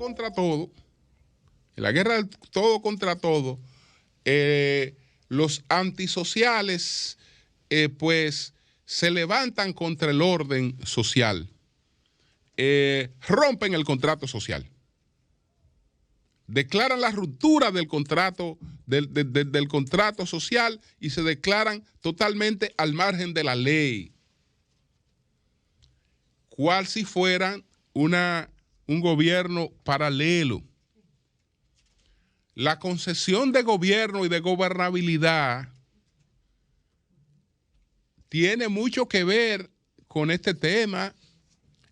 contra todo, en la guerra del todo contra todo, los antisociales pues se levantan contra el orden social, rompen el contrato social, declaran la ruptura del contrato, del contrato social y se declaran totalmente al margen de la ley, cual si fueran un gobierno paralelo. La concesión de gobierno y de gobernabilidad tiene mucho que ver con este tema.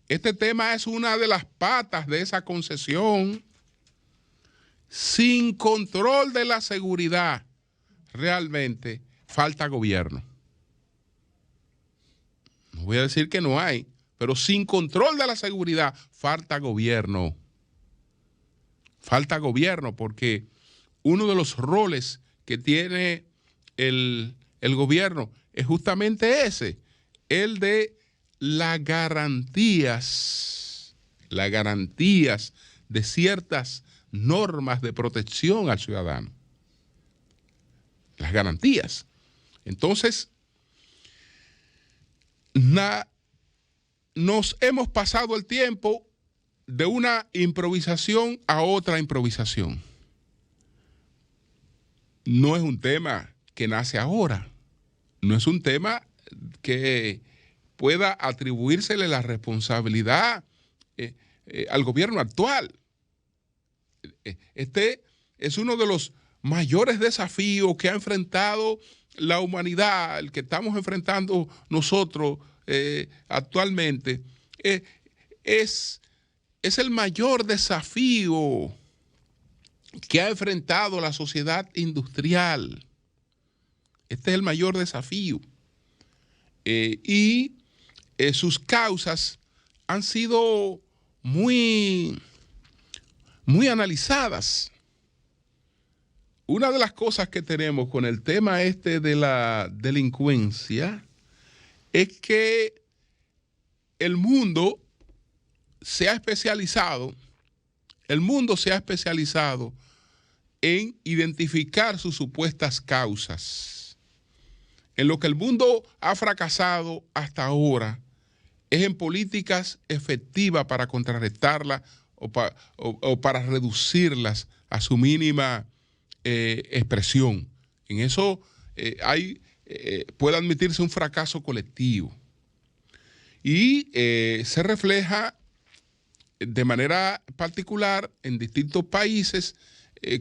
Este tema es una de las patas de esa concesión. Sin control de la seguridad, realmente falta gobierno. No voy a decir que no hay, pero sin control de la seguridad, falta gobierno. Falta gobierno porque uno de los roles que tiene el gobierno es justamente ese, el de las garantías de ciertas normas de protección al ciudadano. Las garantías. Entonces, nos hemos pasado el tiempo de una improvisación a otra improvisación. No es un tema que nace ahora, no es un tema que pueda atribuírsele la responsabilidad al gobierno actual. Este es uno de los mayores desafíos que ha enfrentado la humanidad, el que estamos enfrentando nosotros actualmente. Es el mayor desafío que ha enfrentado la sociedad industrial. Este es el mayor desafío. Y sus causas han sido muy analizadas. Una de las cosas que tenemos con el tema de la delincuencia es que el mundo se ha especializado en identificar sus supuestas causas. En lo que el mundo ha fracasado hasta ahora es en políticas efectivas para contrarrestarla o para reducirlas a su mínima expresión. En eso puede admitirse un fracaso colectivo. Y se refleja de manera particular en distintos países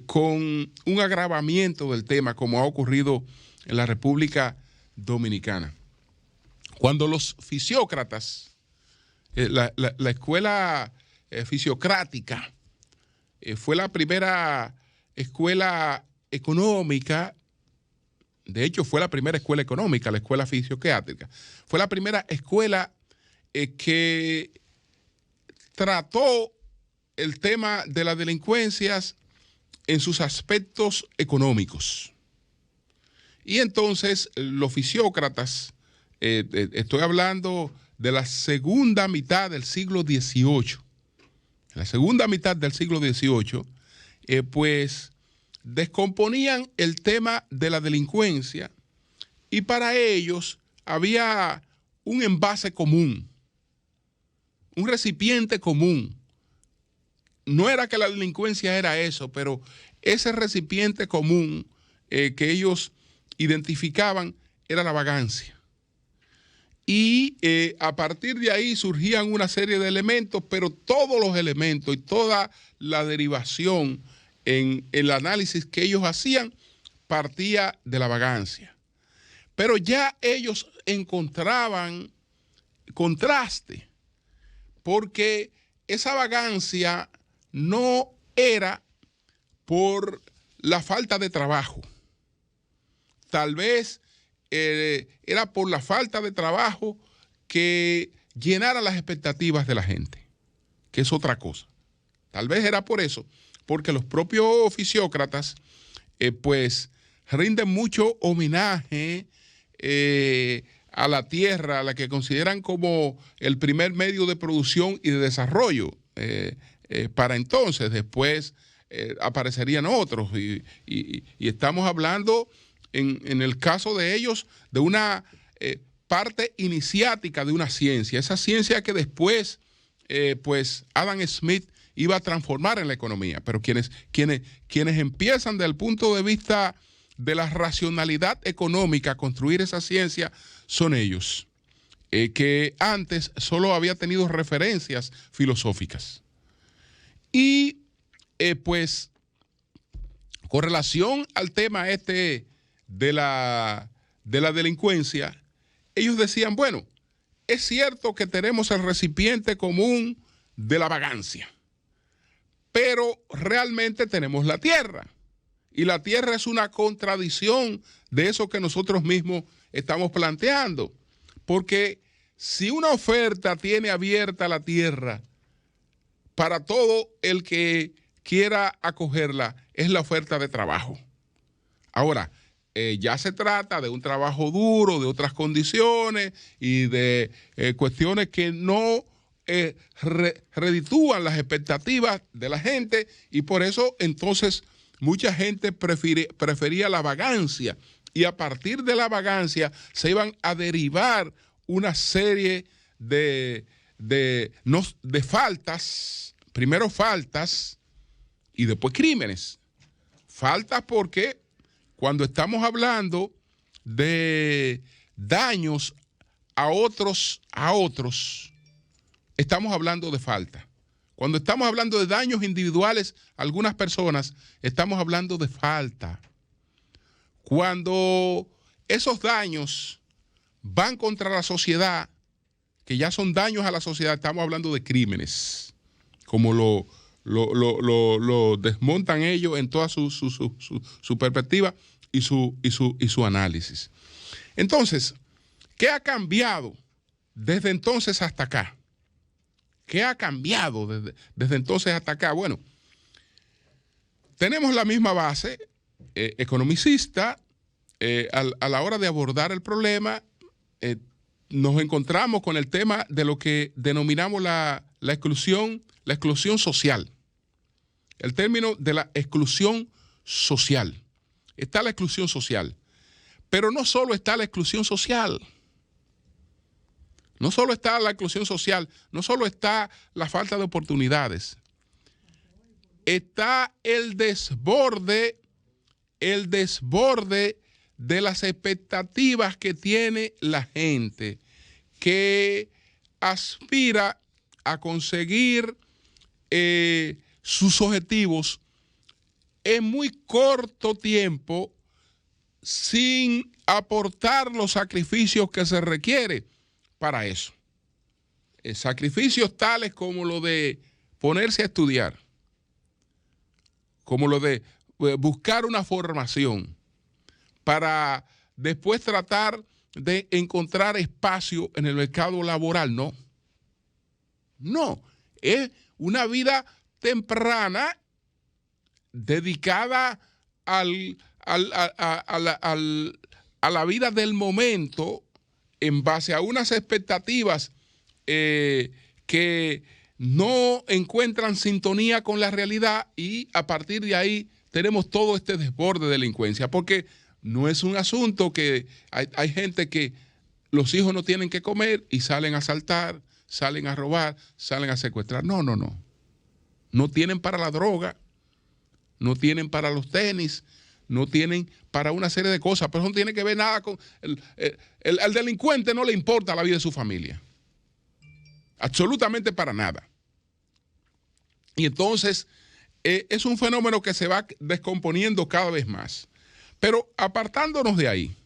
con un agravamiento del tema, como ha ocurrido en la República Dominicana. Cuando los fisiócratas, la escuela fisiocrática, fue la primera escuela económica, de hecho fue la primera escuela económica, la escuela fisiocrática, fue la primera escuela que trató el tema de las delincuencias en sus aspectos económicos. Y entonces los fisiócratas, estoy hablando de la segunda mitad del siglo XVIII, en la segunda mitad del siglo XVIII, pues descomponían el tema de la delincuencia y para ellos había un envase común, un recipiente común. No era que la delincuencia era eso, pero ese recipiente común que ellos identificaban era la vagancia. Y a partir de ahí surgían una serie de elementos, pero todos los elementos y toda la derivación en el análisis que ellos hacían partía de la vagancia. Pero ya ellos encontraban contraste, porque esa vagancia no era por la falta de trabajo. Tal vez era por la falta de trabajo que llenara las expectativas de la gente, que es otra cosa. Tal vez era por eso, porque los propios fisiócratas pues rinden mucho homenaje a la tierra, a la que consideran como el primer medio de producción y de desarrollo para entonces. Después aparecerían otros y estamos hablando en el caso de ellos de una parte iniciática de una ciencia, esa ciencia que después pues Adam Smith iba a transformar en la economía, pero quienes empiezan desde el punto de vista de la racionalidad económica a construir esa ciencia son ellos, que antes solo había tenido referencias filosóficas. Y pues con relación al tema de la delincuencia, ellos decían, bueno, es cierto que tenemos el recipiente común de la vagancia, pero realmente tenemos la tierra. Y la tierra es una contradicción de eso que nosotros mismos estamos planteando. Porque si una oferta tiene abierta la tierra para todo el que quiera acogerla, es la oferta de trabajo. Ahora, ya se trata de un trabajo duro, de otras condiciones y de cuestiones que no reditúan las expectativas de la gente, y por eso entonces mucha gente prefería la vagancia, y a partir de la vagancia se iban a derivar una serie de faltas, primero faltas y después crímenes. Faltas porque cuando estamos hablando de daños a otros, estamos hablando de falta. Cuando estamos hablando de daños individuales a algunas personas, estamos hablando de falta. Cuando esos daños van contra la sociedad, que ya son daños a la sociedad, estamos hablando de crímenes, como lo desmontan ellos en toda su perspectiva y su análisis. Entonces, ¿qué ha cambiado desde entonces hasta acá? ¿Qué ha cambiado desde entonces hasta acá? Bueno, tenemos la misma base economicista. A la hora de abordar el problema, nos encontramos con el tema de lo que denominamos la exclusión social. El término de la exclusión social. Está la exclusión social. Pero no solo está la exclusión social. No solo está la exclusión social, no solo está la falta de oportunidades. Está el desborde de las expectativas que tiene la gente, que aspira a conseguir sus objetivos en muy corto tiempo sin aportar los sacrificios que se requiere para eso. Sacrificios tales como lo de ponerse a estudiar, como lo de buscar una formación para después tratar de encontrar espacio en el mercado laboral. No, es una vida temprana dedicada a la vida del momento, en base a unas expectativas que no encuentran sintonía con la realidad, y a partir de ahí tenemos todo este desborde de delincuencia, porque no es un asunto que hay gente que los hijos no tienen que comer y salen a asaltar, salen a robar, salen a secuestrar. No. No tienen para la droga, no tienen para los tenis, no tienen para una serie de cosas, pero eso no tiene que ver nada con... El delincuente no le importa la vida de su familia. Absolutamente para nada. Y entonces es un fenómeno que se va descomponiendo cada vez más. Pero apartándonos de ahí,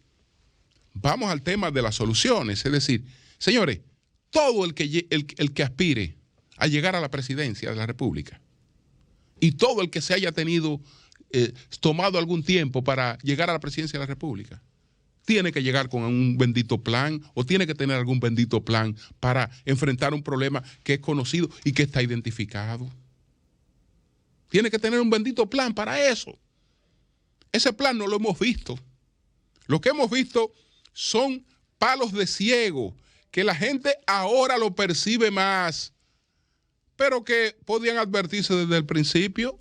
vamos al tema de las soluciones. Es decir, señores, todo el que aspire a llegar a la presidencia de la República, y todo el que se haya tomado algún tiempo para llegar a la presidencia de la República, tiene que llegar con un bendito plan, o tiene que tener algún bendito plan para enfrentar un problema que es conocido y que está identificado. Tiene que tener un bendito plan para eso. Ese plan no lo hemos visto. Lo que hemos visto son palos de ciego, que la gente ahora lo percibe más, pero que podían advertirse desde el principio.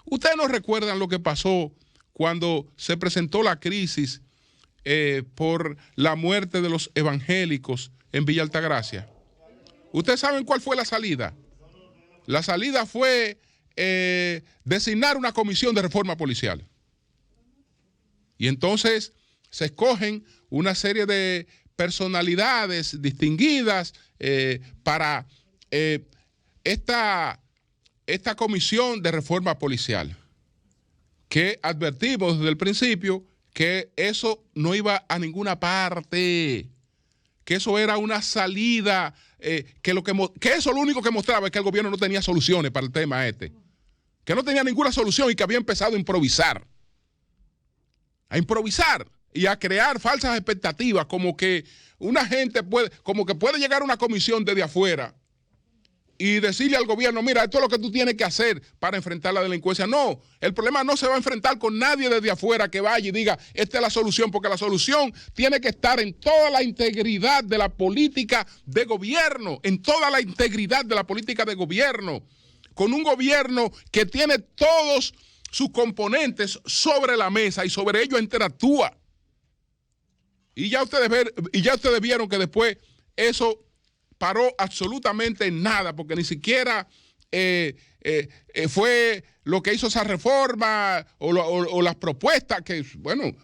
¿Ustedes no recuerdan lo que pasó cuando se presentó la crisis por la muerte de los evangélicos en Villa Altagracia? ¿Ustedes saben cuál fue la salida? La salida fue designar una comisión de reforma policial. Y entonces se escogen una serie de personalidades distinguidas para esta comisión de reforma policial, que advertimos desde el principio que eso no iba a ninguna parte, que eso era una salida, que eso lo único que mostraba es que el gobierno no tenía soluciones para el tema que no tenía ninguna solución y que había empezado a improvisar y a crear falsas expectativas, como que una gente puede llegar a una comisión desde afuera y decirle al gobierno, mira, esto es lo que tú tienes que hacer para enfrentar la delincuencia. No, el problema no se va a enfrentar con nadie desde afuera que vaya y diga, esta es la solución, porque la solución tiene que estar en toda la integridad de la política de gobierno, en toda la integridad de la política de gobierno, con un gobierno que tiene todos sus componentes sobre la mesa y sobre ello interactúa. Y ya ustedes vieron que después eso paró absolutamente en nada, porque ni siquiera fue lo que hizo esa reforma o las propuestas, que bueno,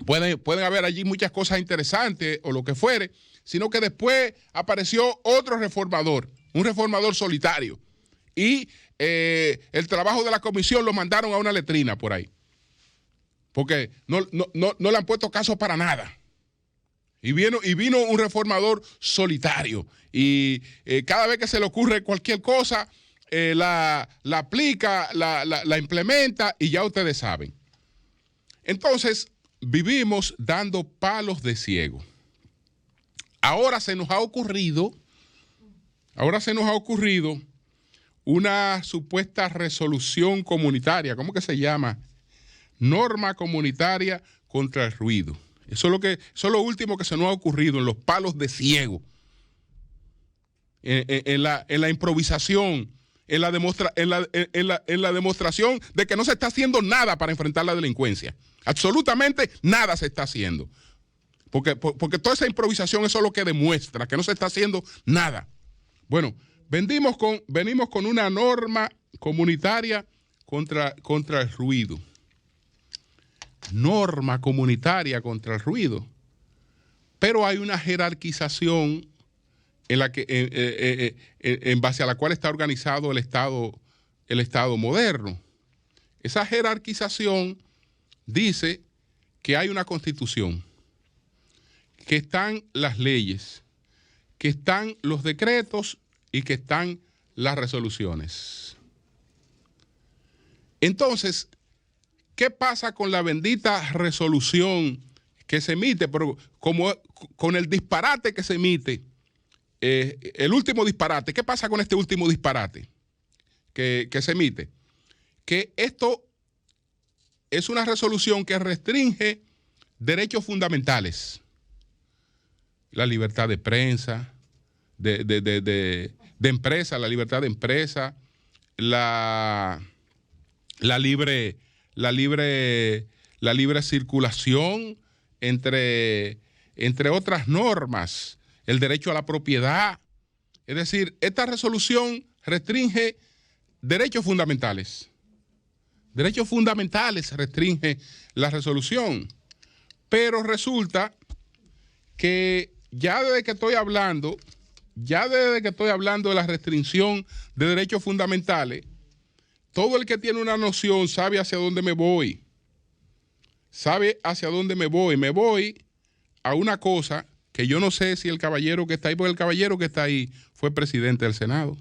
pueden haber allí muchas cosas interesantes o lo que fuere, sino que después apareció otro reformador, un reformador solitario, y el trabajo de la comisión lo mandaron a una letrina por ahí, porque no le han puesto caso para nada. Y vino un reformador solitario y cada vez que se le ocurre cualquier cosa, la aplica, la implementa y ya ustedes saben. Entonces, vivimos dando palos de ciego. Ahora se nos ha ocurrido una supuesta resolución comunitaria. ¿Cómo que se llama? Norma comunitaria contra el ruido. Eso es lo último que se nos ha ocurrido en los palos de ciego, en la improvisación, en la demostración de que no se está haciendo nada para enfrentar la delincuencia. Absolutamente nada se está haciendo. Porque toda esa improvisación, eso es lo que demuestra, que no se está haciendo nada. Bueno, venimos con una norma comunitaria contra el ruido. Norma comunitaria contra el ruido, pero hay una jerarquización en la que en base a la cual está organizado el Estado moderno. Esa jerarquización dice que hay una constitución, que están las leyes, que están los decretos y que están las resoluciones. Entonces, ¿qué pasa con la bendita resolución que se emite? Pero como con el disparate que se emite, el último disparate, ¿qué pasa con este último disparate que se emite? Que esto es una resolución que restringe derechos fundamentales. La libertad de prensa, de empresa, la libertad de empresa, la libre circulación, entre otras normas, el derecho a la propiedad. Es decir, esta resolución restringe derechos fundamentales. Derechos fundamentales restringe la resolución. Pero resulta que ya desde que estoy hablando de la restricción de derechos fundamentales, todo el que tiene una noción sabe hacia dónde me voy. Me voy a una cosa que yo no sé si el caballero que está ahí, porque el caballero que está ahí fue presidente del Senado.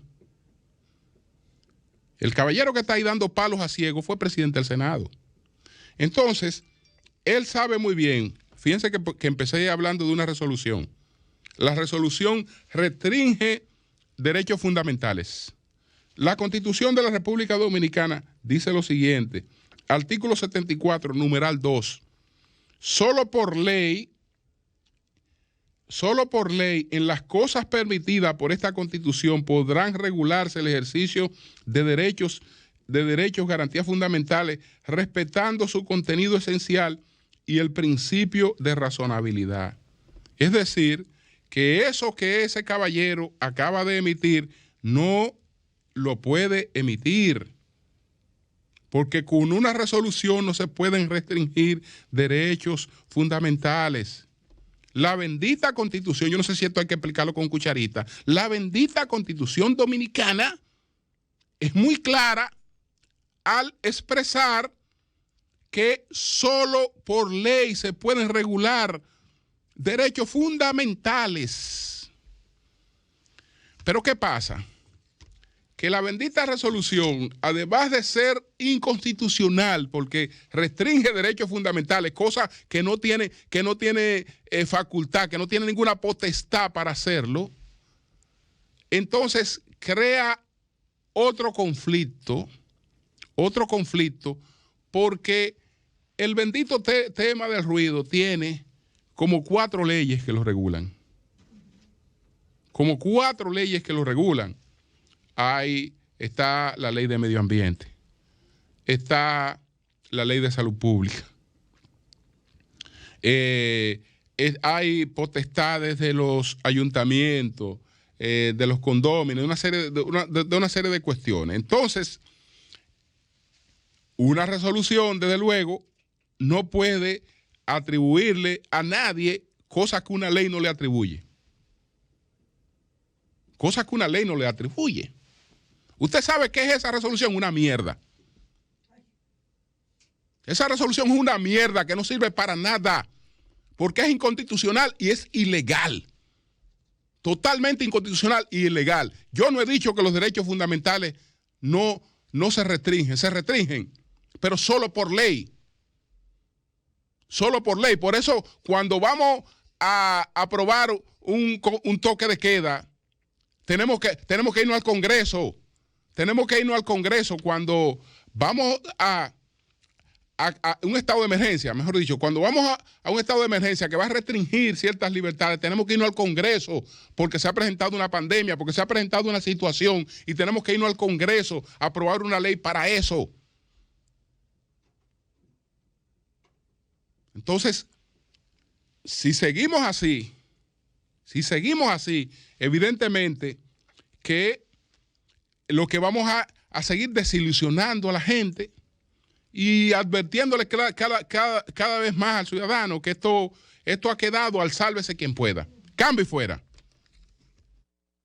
El caballero que está ahí dando palos a ciego fue presidente del Senado. Entonces, él sabe muy bien, fíjense que empecé hablando de una resolución. La resolución restringe derechos fundamentales. La Constitución de la República Dominicana dice lo siguiente, artículo 74, numeral 2, solo por ley solo por ley, en las cosas permitidas por esta Constitución, podrán regularse el ejercicio de derechos, garantías fundamentales, respetando su contenido esencial y el principio de razonabilidad. Es decir, que eso que ese caballero acaba de emitir no lo puede emitir, porque con una resolución no se pueden restringir derechos fundamentales. La bendita Constitución, yo no sé si esto hay que explicarlo con cucharita, la bendita Constitución dominicana es muy clara al expresar que solo por ley se pueden regular derechos fundamentales. Pero ¿qué pasa? Que la bendita resolución, además de ser inconstitucional, porque restringe derechos fundamentales, cosa que no tiene facultad, que no tiene ninguna potestad para hacerlo, entonces crea otro conflicto, porque el bendito tema del ruido tiene como 4 leyes que lo regulan. Como 4 leyes que lo regulan. Ahí está la ley de medio ambiente, está la ley de salud pública, hay potestades de los ayuntamientos, de los condóminos, de una serie de cuestiones. Entonces, una resolución, desde luego, no puede atribuirle a nadie cosas que una ley no le atribuye. Cosas que una ley no le atribuye. ¿Usted sabe qué es esa resolución? Una mierda. Esa resolución es una mierda que no sirve para nada, porque es inconstitucional y es ilegal. Totalmente inconstitucional y ilegal. Yo no he dicho que los derechos fundamentales no se restringen, pero solo por ley. Solo por ley. Por eso, cuando vamos a aprobar un toque de queda, tenemos que irnos al Congreso. Tenemos que irnos al Congreso cuando vamos a un estado de emergencia, mejor dicho, cuando vamos a un estado de emergencia que va a restringir ciertas libertades, tenemos que irnos al Congreso porque se ha presentado una pandemia, porque se ha presentado una situación y tenemos que irnos al Congreso a aprobar una ley para eso. Entonces, si seguimos así, evidentemente que lo que vamos a seguir desilusionando a la gente y advirtiéndole cada vez más al ciudadano que esto ha quedado al sálvese quien pueda. Cambio y fuera.